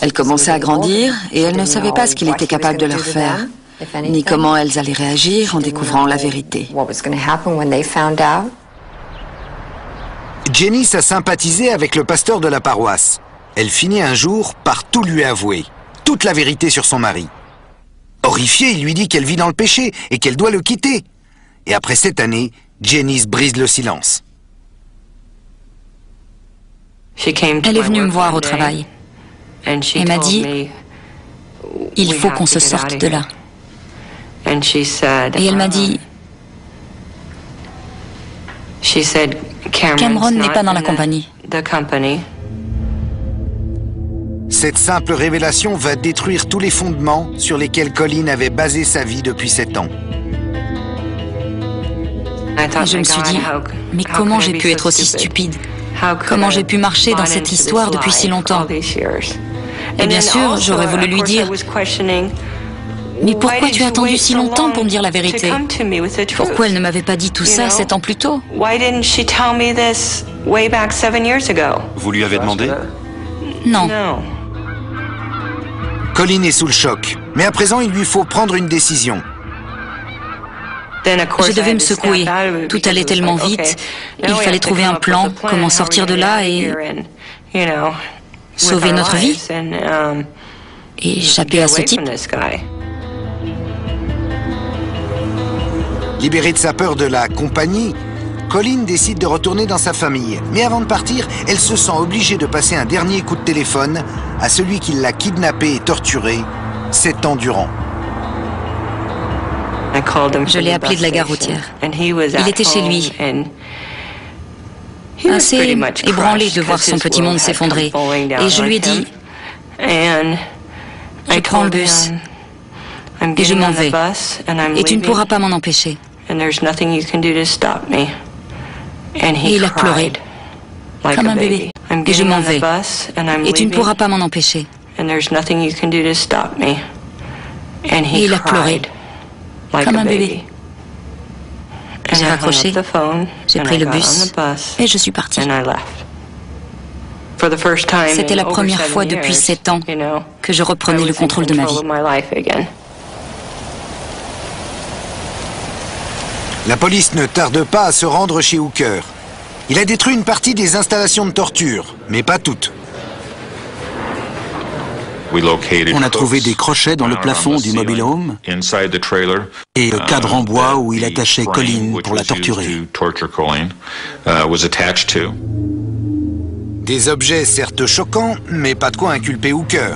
Elle commençait à grandir et elle ne savait pas ce qu'il était capable de leur faire, ni comment elles allaient réagir en découvrant la vérité. Janice a sympathisé avec le pasteur de la paroisse. Elle finit un jour par tout lui avouer, toute la vérité sur son mari. Horrifié, il lui dit qu'elle vit dans le péché et qu'elle doit le quitter. Et après 7 années, Janice brise le silence. Elle est venue me voir au travail et m'a dit, « Il faut qu'on se sorte de là. » Et elle m'a dit, « Cameron n'est pas dans la compagnie. » Cette simple révélation va détruire tous les fondements sur lesquels Colin avait basé sa vie depuis 7 ans. Et je me suis dit, mais comment j'ai pu être aussi stupide? Comment j'ai pu marcher dans cette histoire depuis si longtemps? Et bien sûr, j'aurais voulu lui dire, mais pourquoi tu as attendu si longtemps pour me dire la vérité? Pourquoi elle ne m'avait pas dit tout ça 7 ans plus tôt? Vous lui avez demandé? Non. Colin est sous le choc, mais à présent il lui faut prendre une décision. Je devais me secouer, tout allait tellement vite, il fallait trouver un plan, comment sortir de là et sauver notre vie et échapper à ce type. Libéré de sa peur de la compagnie, Colleen décide de retourner dans sa famille. Mais avant de partir, elle se sent obligée de passer un dernier coup de téléphone à celui qui l'a kidnappée et torturée 7 ans durant. Je l'ai appelé de la gare routière. Il était chez lui, assez ébranlé de voir son petit monde s'effondrer. Et je lui ai dit, je prends le bus et je m'en vais. Et tu ne pourras pas m'en empêcher. Et il a pleuré, comme un bébé. Et je m'en vais. Et tu ne pourras pas m'en empêcher. Et il a pleuré, comme un bébé. J'ai raccroché, j'ai pris le bus et je suis partie. C'était la première fois depuis 7 ans que je reprenais le contrôle de ma vie. La police ne tarde pas à se rendre chez Hooker. Il a détruit une partie des installations de torture, mais pas toutes. On a trouvé des crochets dans le plafond du mobile home et le cadre en bois où il attachait Colleen pour la torturer. Des objets certes choquants, mais pas de quoi inculper Hooker.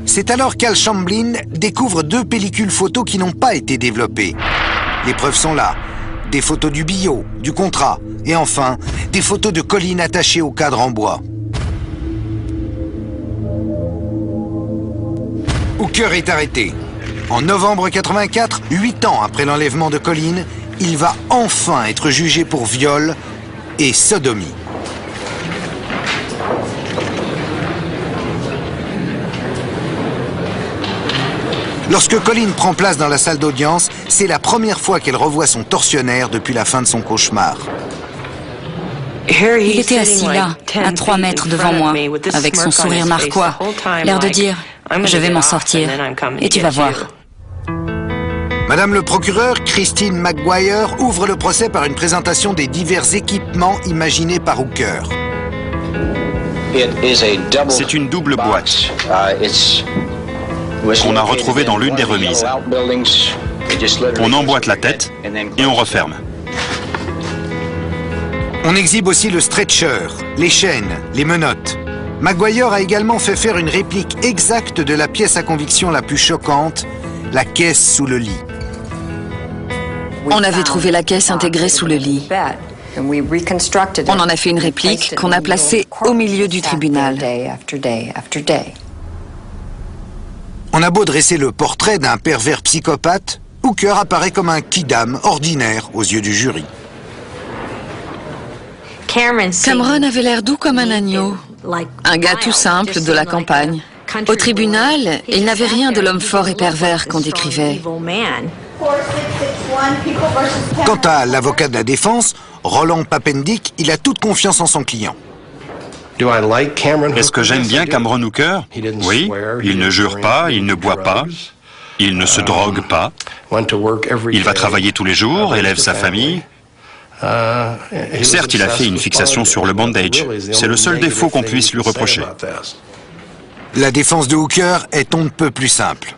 C'est alors qu'Al Shamblin découvre 2 pellicules photos qui n'ont pas été développées. Les preuves sont là. Des photos du billot, du contrat, et enfin, des photos de Colleen attachées au cadre en bois. Hooker est arrêté. En novembre 84, 8 ans après l'enlèvement de Colleen, il va enfin être jugé pour viol et sodomie. Lorsque Colleen prend place dans la salle d'audience, c'est la première fois qu'elle revoit son tortionnaire depuis la fin de son cauchemar. Il était assis là, à 3 mètres devant moi, avec son sourire narquois, l'air de dire « Je vais m'en sortir, et tu vas voir ». Madame le procureur, Christine McGuire, ouvre le procès par une présentation des divers équipements imaginés par Hooker. C'est une double boîte qu'on a retrouvée dans l'une des remises. On emboîte la tête et on referme. On exhibe aussi le stretcher, les chaînes, les menottes. McGuire a également fait faire une réplique exacte de la pièce à conviction la plus choquante, la caisse sous le lit. On avait trouvé la caisse intégrée sous le lit. On en a fait une réplique qu'on a placée au milieu du tribunal. On a beau dresser le portrait d'un pervers psychopathe, Hooker apparaît comme un kidam ordinaire aux yeux du jury. Cameron avait l'air doux comme un agneau, un gars tout simple de la campagne. Au tribunal, il n'avait rien de l'homme fort et pervers qu'on décrivait. Quant à l'avocat de la défense, Roland Papendick, il a toute confiance en son client. Est-ce que j'aime bien Cameron Hooker? Oui, il ne jure pas, il ne boit pas, il ne se drogue pas, il va travailler tous les jours, élève sa famille. Certes, il a fait une fixation sur le bandage. C'est le seul défaut qu'on puisse lui reprocher. La défense de Hooker est on ne peut plus simple.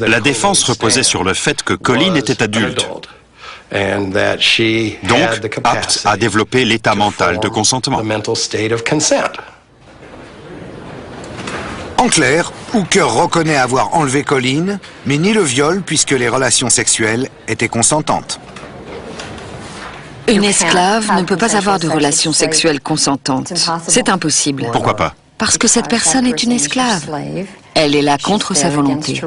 La défense reposait sur le fait que Colleen était adulte, donc apte à développer l'état mental de consentement. En clair, Hooker reconnaît avoir enlevé Colleen, mais ni le viol puisque les relations sexuelles étaient consentantes. Une esclave ne peut pas avoir de relations sexuelles consentantes. C'est impossible. Pourquoi pas? Parce que cette personne est une esclave. Elle est là contre sa volonté.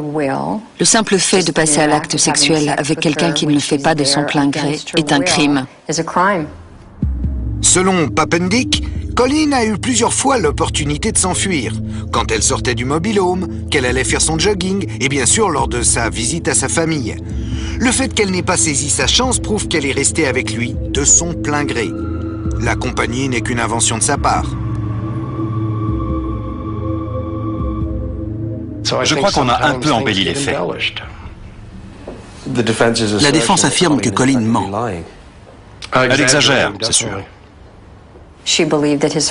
Le simple fait de passer à l'acte sexuel avec quelqu'un qui ne le fait pas de son plein gré est un crime. Selon Papendick, Colleen a eu plusieurs fois l'opportunité de s'enfuir. Quand elle sortait du mobile home, qu'elle allait faire son jogging et bien sûr lors de sa visite à sa famille. Le fait qu'elle n'ait pas saisi sa chance prouve qu'elle est restée avec lui de son plein gré. La compagnie n'est qu'une invention de sa part. Je crois qu'on a un peu embelli les faits. La défense affirme que Colleen ment. Elle exagère, c'est sûr.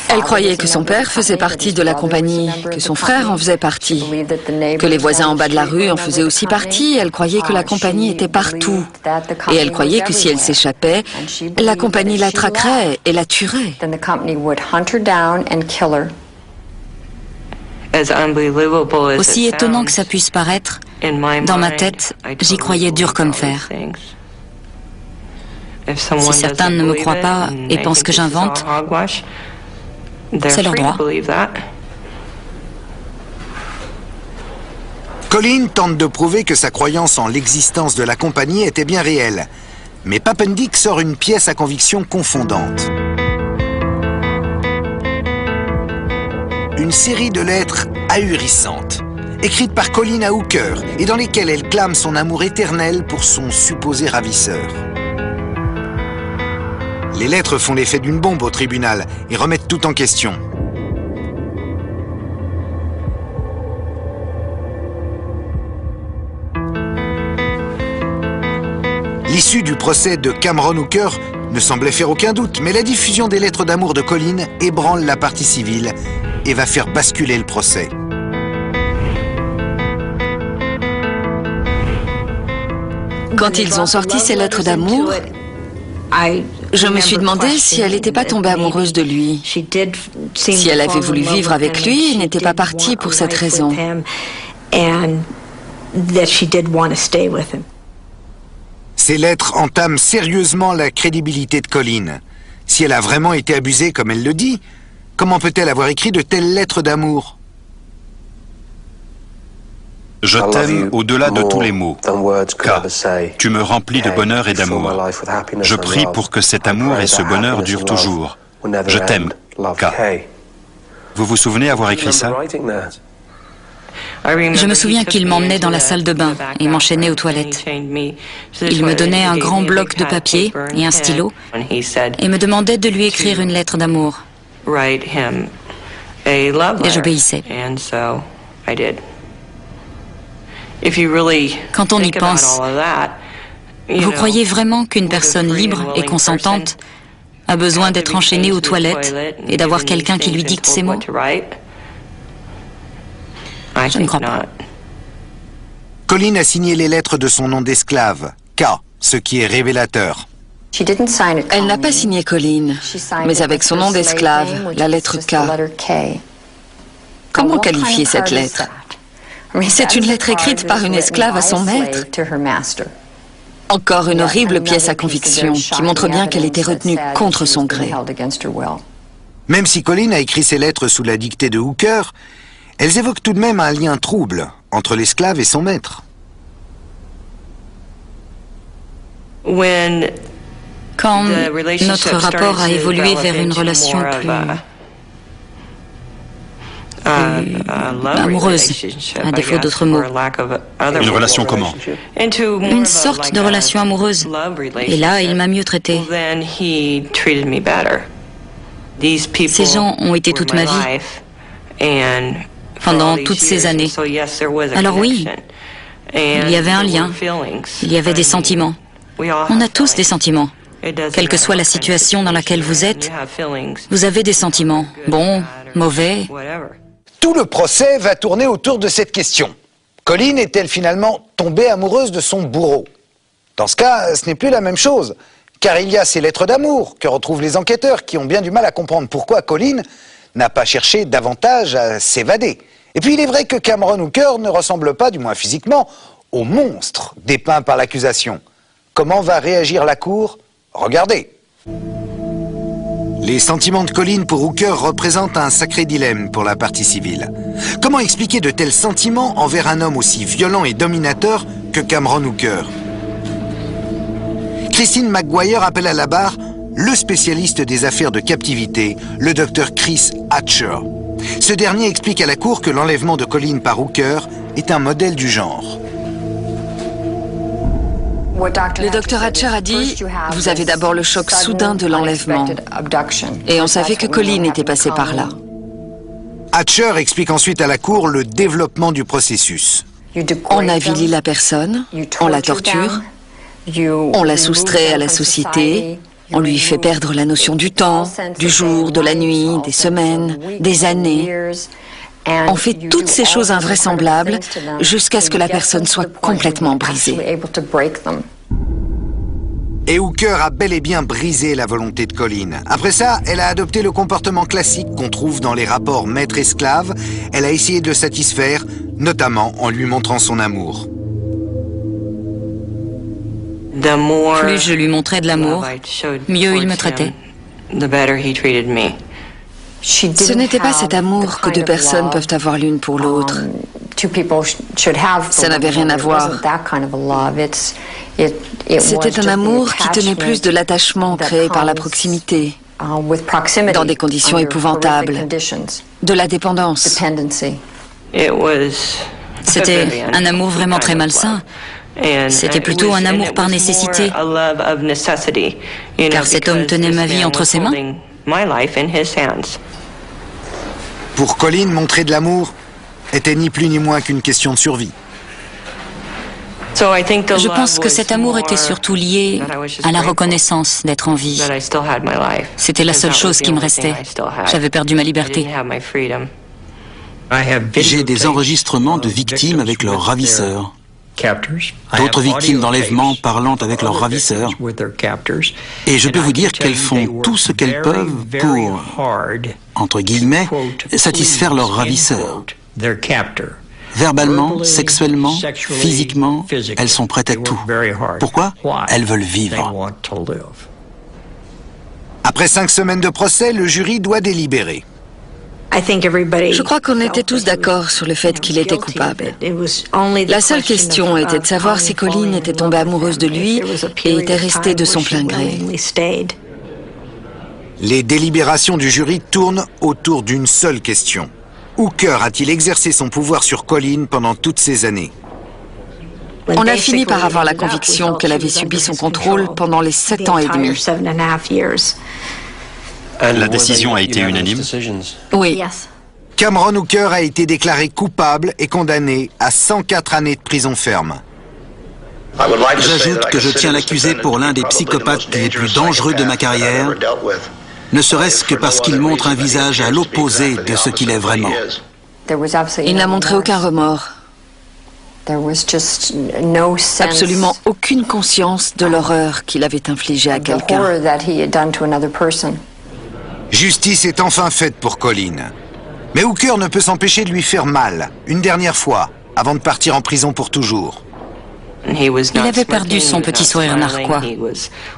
Elle croyait que son père faisait partie de la compagnie, que son frère en faisait partie, que les voisins en bas de la rue en faisaient aussi partie. Elle croyait que la compagnie était partout. Et elle croyait que si elle s'échappait, la compagnie la traquerait et la tuerait. Aussi étonnant que ça puisse paraître, dans ma tête, j'y croyais dur comme fer. Si certains ne me croient pas et pensent que j'invente, c'est leur droit. Colleen tente de prouver que sa croyance en l'existence de la compagnie était bien réelle. Mais Papendick sort une pièce à conviction confondante. Une série de lettres ahurissantes, écrites par Colleen à Hooker, et dans lesquelles elle clame son amour éternel pour son supposé ravisseur. Les lettres font l'effet d'une bombe au tribunal et remettent tout en question. L'issue du procès de Cameron Hooker ne semblait faire aucun doute, mais la diffusion des lettres d'amour de Colleen ébranle la partie civile et va faire basculer le procès. Quand ils ont sorti ces lettres d'amour, je me suis demandé si elle n'était pas tombée amoureuse de lui, si elle avait voulu vivre avec lui et n'était pas partie pour cette raison. Ces lettres entament sérieusement la crédibilité de Colleen. Si elle a vraiment été abusée comme elle le dit, comment peut-elle avoir écrit de telles lettres d'amour? Je t'aime au-delà de tous les mots, car tu me remplis de bonheur et d'amour. Je prie pour que cet amour et ce bonheur durent toujours. Je t'aime, K. Vous vous souvenez avoir écrit ça? Je me souviens qu'il m'emmenait dans la salle de bain et m'enchaînait aux toilettes. Il me donnait un grand bloc de papier et un stylo et me demandait de lui écrire une lettre d'amour. Et j'obéissais. Quand on y pense, vous croyez vraiment qu'une personne libre et consentante a besoin d'être enchaînée aux toilettes et d'avoir quelqu'un qui lui dicte ses mots? Je ne crois pas. Colleen a signé les lettres de son nom d'esclave, K, ce qui est révélateur. Elle n'a pas signé Colleen, mais avec son nom d'esclave, la lettre K. Comment qualifier cette lettre? C'est une lettre écrite par une esclave à son maître. Encore une horrible pièce à conviction qui montre bien qu'elle était retenue contre son gré. Même si Colleen a écrit ces lettres sous la dictée de Hooker, elles évoquent tout de même un lien trouble entre l'esclave et son maître. Quand notre rapport a évolué vers une relation plus amoureuse, à défaut d'autres mots. Une relation comment? Une sorte de relation amoureuse. Et là, il m'a mieux traité. Ces gens ont été toute ma vie, pendant toutes ces années. Alors oui, il y avait un lien, il y avait des sentiments. On a tous des sentiments. Quelle que soit la situation dans laquelle vous êtes, vous avez des sentiments, bons, mauvais. Tout le procès va tourner autour de cette question. Colleen est-elle finalement tombée amoureuse de son bourreau? Dans ce cas, ce n'est plus la même chose, car il y a ces lettres d'amour que retrouvent les enquêteurs qui ont bien du mal à comprendre pourquoi Colleen n'a pas cherché davantage à s'évader. Et puis il est vrai que Cameron Hooker ne ressemble pas, du moins physiquement, au monstre dépeint par l'accusation. Comment va réagir la cour? Regardez. Les sentiments de Colleen pour Hooker représentent un sacré dilemme pour la partie civile. Comment expliquer de tels sentiments envers un homme aussi violent et dominateur que Cameron Hooker? Christine McGuire appelle à la barre le spécialiste des affaires de captivité, le docteur Chris Hatcher. Ce dernier explique à la cour que l'enlèvement de Colleen par Hooker est un modèle du genre. Le docteur Hatcher a dit, vous avez d'abord le choc soudain de l'enlèvement. Et on savait que Colleen était passée par là. Hatcher explique ensuite à la cour le développement du processus. On avilit la personne, on la torture, on la soustrait à la société, On lui fait perdre la notion du temps, du jour, de la nuit, des semaines, des années. On fait toutes ces choses invraisemblables jusqu'à ce que la personne soit complètement brisée. Et Hooker a bel et bien brisé la volonté de Colleen. Après ça, elle a adopté le comportement classique qu'on trouve dans les rapports maître-esclave. Elle a essayé de le satisfaire, notamment en lui montrant son amour. Plus je lui montrais de l'amour, mieux il me traitait. Ce n'était pas cet amour que deux personnes peuvent avoir l'une pour l'autre. Ça n'avait rien à voir. C'était un amour qui tenait plus de l'attachement créé par la proximité, dans des conditions épouvantables, de la dépendance. C'était un amour vraiment très malsain. C'était plutôt un amour par nécessité, car cet homme tenait ma vie entre ses mains. Pour Colleen, montrer de l'amour était ni plus ni moins qu'une question de survie. Je pense que cet amour était surtout lié à la reconnaissance d'être en vie. C'était la seule chose qui me restait. J'avais perdu ma liberté. J'ai des enregistrements de victimes avec leurs ravisseurs. D'autres victimes d'enlèvement parlant avec leurs ravisseurs. Et je peux vous dire qu'elles font tout ce qu'elles peuvent pour, entre guillemets, satisfaire leurs ravisseurs. Verbalement, sexuellement, physiquement, elles sont prêtes à tout. Pourquoi? Elles veulent vivre. Après 5 semaines de procès, le jury doit délibérer. Je crois qu'on était tous d'accord sur le fait qu'il était coupable. La seule question était de savoir si Colleen était tombée amoureuse de lui et était restée de son plein gré. Les délibérations du jury tournent autour d'une seule question. Hooker a-t-il exercé son pouvoir sur Colleen pendant toutes ces années? On a fini par avoir la conviction qu'elle avait subi son contrôle pendant les 7 ans et demi. La décision a été unanime? Oui. Cameron Hooker a été déclaré coupable et condamné à 104 années de prison ferme. J'ajoute que je tiens l'accusé pour l'un des psychopathes les plus dangereux de ma carrière, ne serait-ce que parce qu'il montre un visage à l'opposé de ce qu'il est vraiment. Il n'a montré aucun remords. Absolument aucune conscience de l'horreur qu'il avait infligée à quelqu'un. Justice est enfin faite pour Colleen. Mais Hooker ne peut s'empêcher de lui faire mal, une dernière fois, avant de partir en prison pour toujours. Il avait perdu son petit sourire narquois.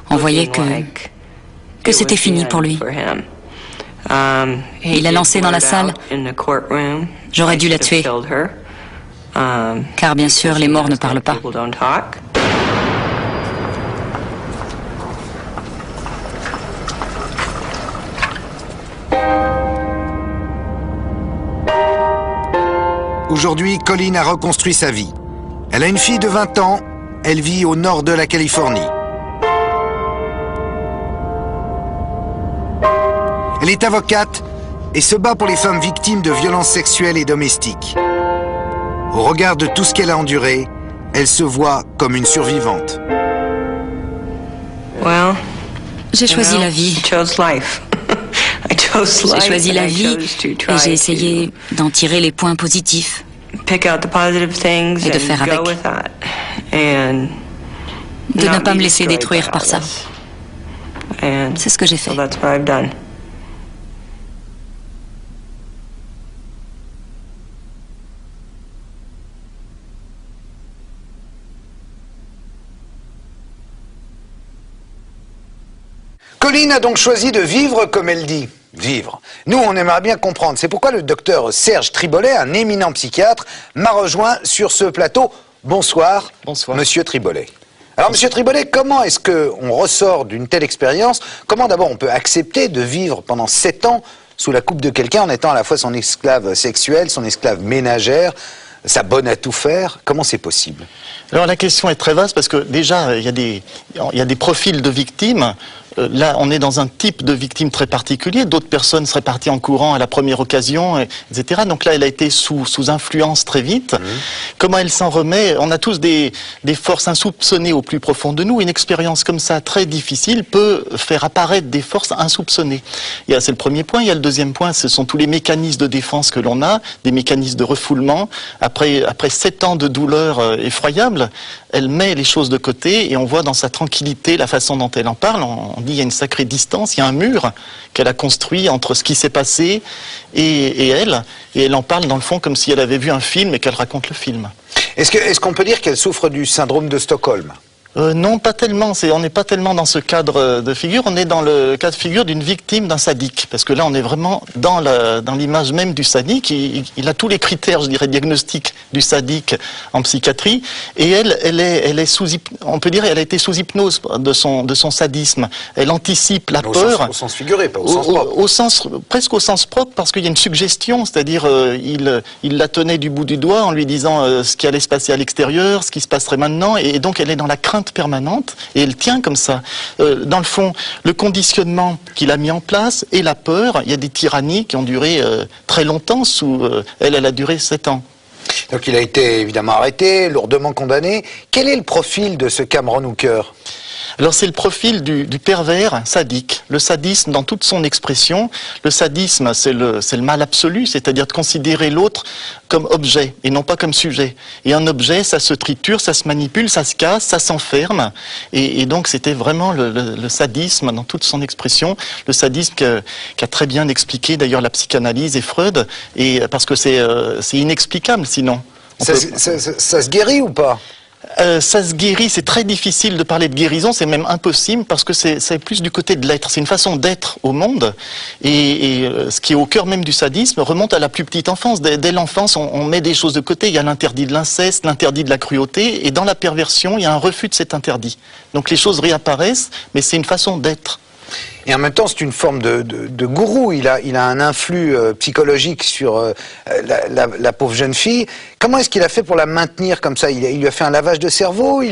On voyait que c'était fini pour lui. Il a lancé dans la salle « J'aurais dû la tuer ». Car bien sûr, les morts ne parlent pas. Aujourd'hui, Colleen a reconstruit sa vie. Elle a une fille de 20 ans, elle vit au nord de la Californie. Elle est avocate et se bat pour les femmes victimes de violences sexuelles et domestiques. Au regard de tout ce qu'elle a enduré, elle se voit comme une survivante. J'ai choisi la vie. J'ai choisi la vie et j'ai essayé d'en tirer les points positifs et de faire avec. De ne pas me laisser détruire par ça. C'est ce que j'ai fait. Colleen a donc choisi de vivre comme elle dit. Vivre. Nous, on aimerait bien comprendre. C'est pourquoi le docteur Serge Tribollet, un éminent psychiatre, m'a rejoint sur ce plateau. Bonsoir, Monsieur Tribollet. Alors, Monsieur Tribollet, comment est-ce qu'on ressort d'une telle expérience? Comment d'abord on peut accepter de vivre pendant 7 ans sous la coupe de quelqu'un en étant à la fois son esclave sexuel, son esclave ménagère? sa bonne à tout faire. Comment c'est possible? Alors la question est très vaste parce que déjà, il y a des profils de victimes. Là, on est dans un type de victime très particulier. D'autres personnes seraient parties en courant à la première occasion, etc. Donc là, elle a été sous influence très vite. Comment elle s'en remet? On a tous des forces insoupçonnées au plus profond de nous. Une expérience comme ça, très difficile, peut faire apparaître des forces insoupçonnées. C'est le premier point. Il y a le deuxième point, ce sont tous les mécanismes de défense que l'on a, des mécanismes de refoulement. Après 7 ans de douleur effroyable, elle met les choses de côté et on voit dans sa tranquillité la façon dont elle en parle. On dit il y a une sacrée distance, il y a un mur qu'elle a construit entre ce qui s'est passé et elle. Et elle en parle dans le fond comme si elle avait vu un film et qu'elle raconte le film. Est-ce qu'on peut dire qu'elle souffre du syndrome de Stockholm? Non, pas tellement. On n'est pas tellement dans ce cadre de figure. On est dans le cas de figure d'une victime d'un sadique. Parce que là, on est vraiment dans l'image même du sadique. Il a tous les critères, je dirais, diagnostiques du sadique en psychiatrie. Et elle est on peut dire, elle a été sous hypnose de son sadisme. Elle anticipe la peur. Au sens figuré, pas au sens propre. Presque au sens propre, parce qu'il y a une suggestion. C'est-à-dire, il la tenait du bout du doigt en lui disant ce qui allait se passer à l'extérieur, ce qui se passerait maintenant. Et donc, elle est dans la crainte permanente et elle tient comme ça. Dans le fond, le conditionnement qu'il a mis en place et la peur, il y a des tyrannies qui ont duré très longtemps elle a duré 7 ans. Donc il a été évidemment arrêté, lourdement condamné. Quel est le profil de ce Cameron Hooker? Alors c'est le profil du pervers sadique, le sadisme dans toute son expression. Le sadisme, c'est le mal absolu, c'est-à-dire de considérer l'autre comme objet et non pas comme sujet. Et un objet, ça se triture, ça se manipule, ça se casse, ça s'enferme. Et donc c'était vraiment le sadisme dans toute son expression, le sadisme qu'a très bien expliqué d'ailleurs la psychanalyse et Freud, et parce que c'est inexplicable sinon. Ça se guérit ou pas? Ça se guérit, c'est très difficile de parler de guérison, c'est même impossible parce que c'est plus du côté de l'être, c'est une façon d'être au monde et ce qui est au cœur même du sadisme remonte à la plus petite enfance. Dès l'enfance, on met des choses de côté, il y a l'interdit de l'inceste, l'interdit de la cruauté et dans la perversion, il y a un refus de cet interdit. Donc les choses réapparaissent, mais c'est une façon d'être. Et en même temps, c'est une forme de gourou. Il a un influx psychologique sur la pauvre jeune fille. Comment est-ce qu'il a fait pour la maintenir comme ça? Il lui a fait un lavage de cerveau?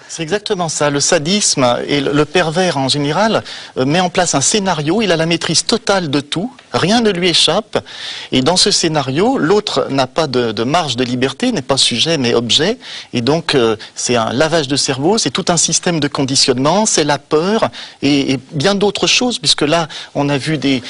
C'est exactement ça. Le sadisme et le pervers en général met en place un scénario. Il a la maîtrise totale de tout. Rien ne lui échappe. Et dans ce scénario, l'autre n'a pas de marge de liberté, n'est pas sujet mais objet. Et donc, c'est un lavage de cerveau. C'est tout un système de conditionnement. C'est la peur et bien d'autres choses. Puisque là, on a vu des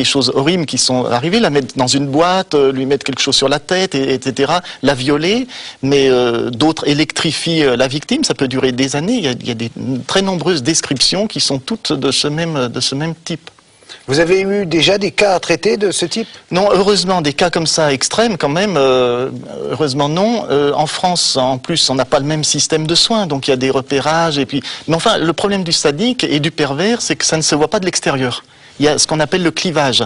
choses horribles qui sont arrivées, la mettre dans une boîte, lui mettre quelque chose sur la tête, etc., la violer, mais d'autres électrifient la victime, ça peut durer des années, il y a des très nombreuses descriptions qui sont toutes de ce même type. Vous avez eu déjà des cas à traiter de ce type? Non, heureusement, des cas comme ça extrêmes quand même, heureusement non. En France, en plus, on n'a pas le même système de soins, donc il y a des repérages. Mais enfin, le problème du sadique et du pervers, c'est que ça ne se voit pas de l'extérieur. Il y a ce qu'on appelle le clivage.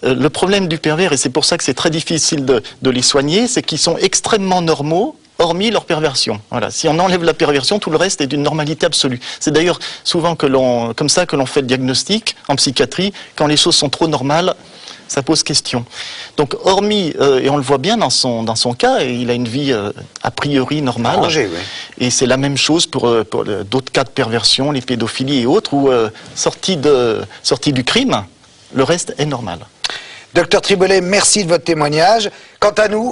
Le problème du pervers, et c'est pour ça que c'est très difficile de les soigner, c'est qu'ils sont extrêmement normaux, hormis leur perversion. Voilà. Si on enlève la perversion, tout le reste est d'une normalité absolue. C'est d'ailleurs souvent comme ça que l'on fait le diagnostic en psychiatrie. Quand les choses sont trop normales, ça pose question. Donc, hormis, et on le voit bien dans son cas, il a une vie a priori normale. Arrangé, oui. Et c'est la même chose pour d'autres cas de perversion, les pédophilies et autres, où sorti du crime, le reste est normal. Docteur Triboulet, merci de votre témoignage. Quant à nous,